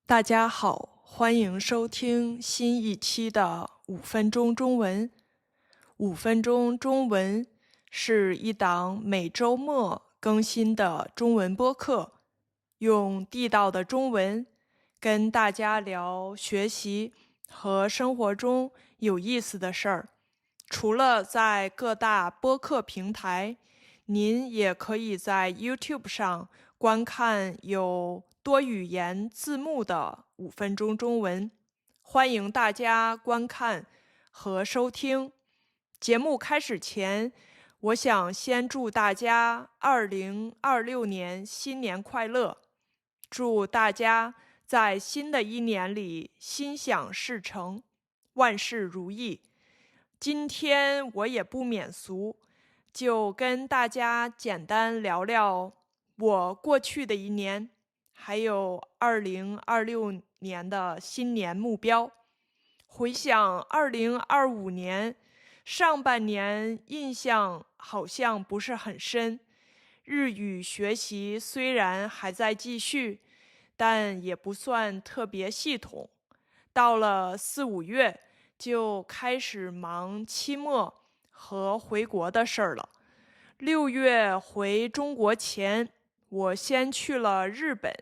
大家好，欢迎收听新一期的5分钟中文。5分钟中文是一档每周末更新的中文播客，用地道的中文跟大家聊学习和生活中有意思的事儿。除了在各大播客平台，您也可以在 YouTube 上观看有多语言字幕的5分钟中文，欢迎大家观看和收听。节目开始前，我想先祝大家2026年新年快乐，祝大家在新的一年里心想事成，万事如意。今天我也不免俗，就跟大家简单聊聊我过去的一年，还有2026年的新年目标。回想2025年上半年，印象好像不是很深。日语学习虽然还在继续，但也不算特别系统。到了4、5月，就开始忙期末和回国的事儿了。6月回中国前，我先去了日本。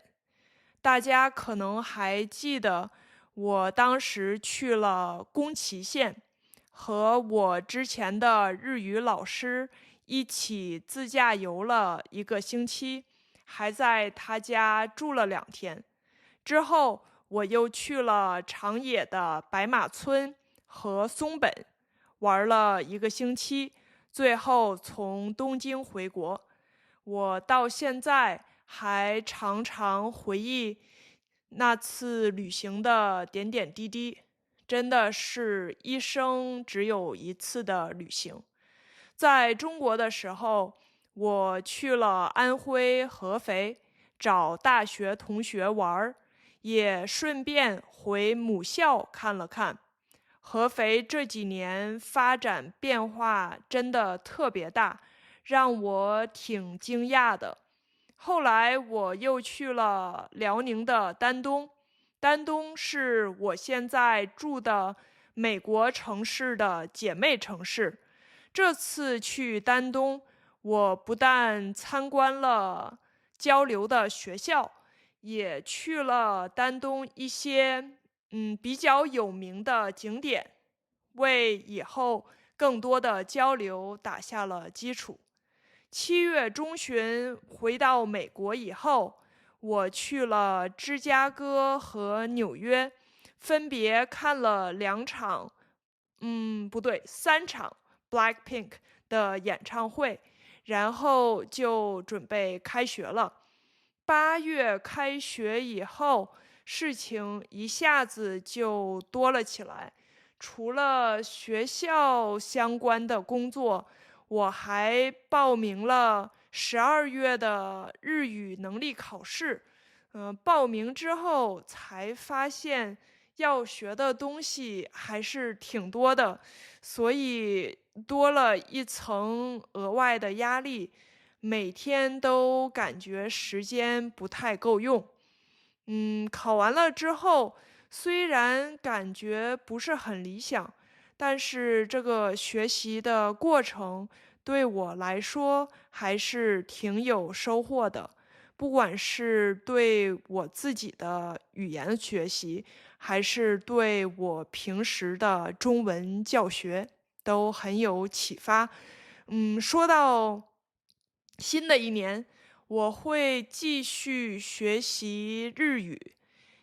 大家可能还记得，我当时去了宫崎县，和我之前的日语老师一起自驾游了1个星期，还在他家住了2天。之后，我又去了长野的白马村和松本，玩了1个星期，最后从东京回国。我到现在还常常回忆那次旅行的点点滴滴，真的是一生只有一次的旅行。在中国的时候，我去了安徽合肥找大学同学玩儿，也顺便回母校看了看。合肥这几年发展变化真的特别大，让我挺惊讶的。后来我又去了辽宁的丹东，丹东是我现在住的美国城市的姐妹城市。这次去丹东，我不但参观了交流的学校，也去了丹东一些比较有名的景点，为以后更多的交流打下了基础。7月中旬回到美国以后，我去了芝加哥和纽约，分别看了3场 BLACKPINK 的演唱会，然后就准备开学了。8月开学以后，事情一下子就多了起来。除了学校相关的工作，我还报名了12月的日语能力考试。报名之后才发现要学的东西还是挺多的，所以多了一层额外的压力，每天都感觉时间不太够用。考完了之后，虽然感觉不是很理想，但是这个学习的过程对我来说还是挺有收获的。不管是对我自己的语言学习，还是对我平时的中文教学，都很有启发。说到新的一年，我会继续学习日语，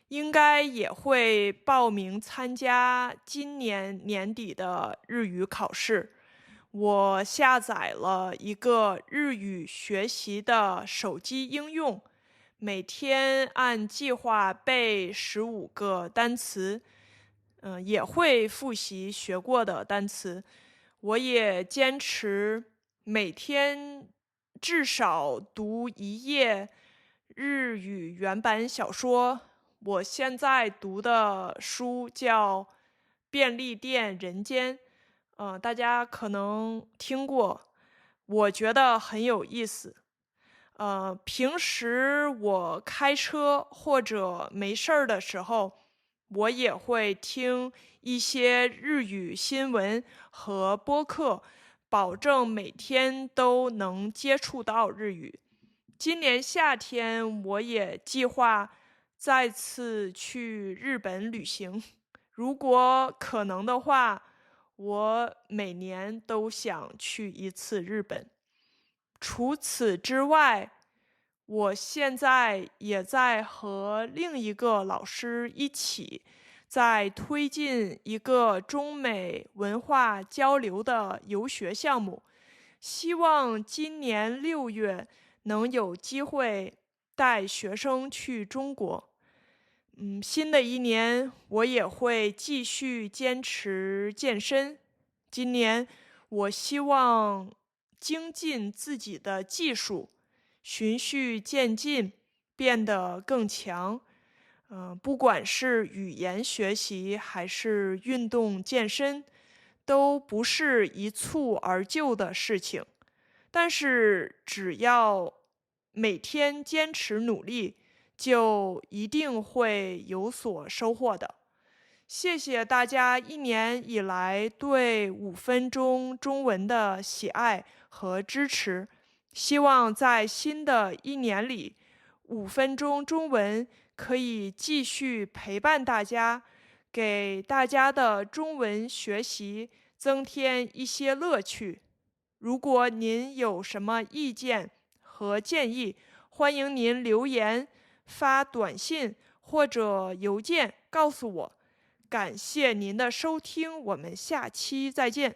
应该也会报名参加今年年底的日语考试。我下载了一个日语学习的手机应用，每天按计划背15个单词，也会复习学过的单词。我也坚持每天至少读1页日语原版小说。我现在读的书叫《便利店人间》，大家可能听过，我觉得很有意思。平时我开车或者没事儿的时候，我也会听一些日语新闻和播客，保证每天都能接触到日语。今年夏天我也计划再次去日本旅行，如果可能的话，我每年都想去一次日本。除此之外，我现在也在和另一个老师一起，在推进一个中美文化交流的游学项目，希望今年6月能有机会带学生去中国。新的一年我也会继续坚持健身。今年我希望精进自己的技术，循序渐进，变得更强。不管是语言学习还是运动健身，都不是一蹴而就的事情。但是只要每天坚持努力，就一定会有所收获的。谢谢大家一年以来对5分钟中文的喜爱和支持。希望在新的一年里，5分钟中文可以继续陪伴大家，给大家的中文学习增添一些乐趣。如果您有什么意见和建议，欢迎您留言、发短信或者邮件告诉我。感谢您的收听，我们下期再见。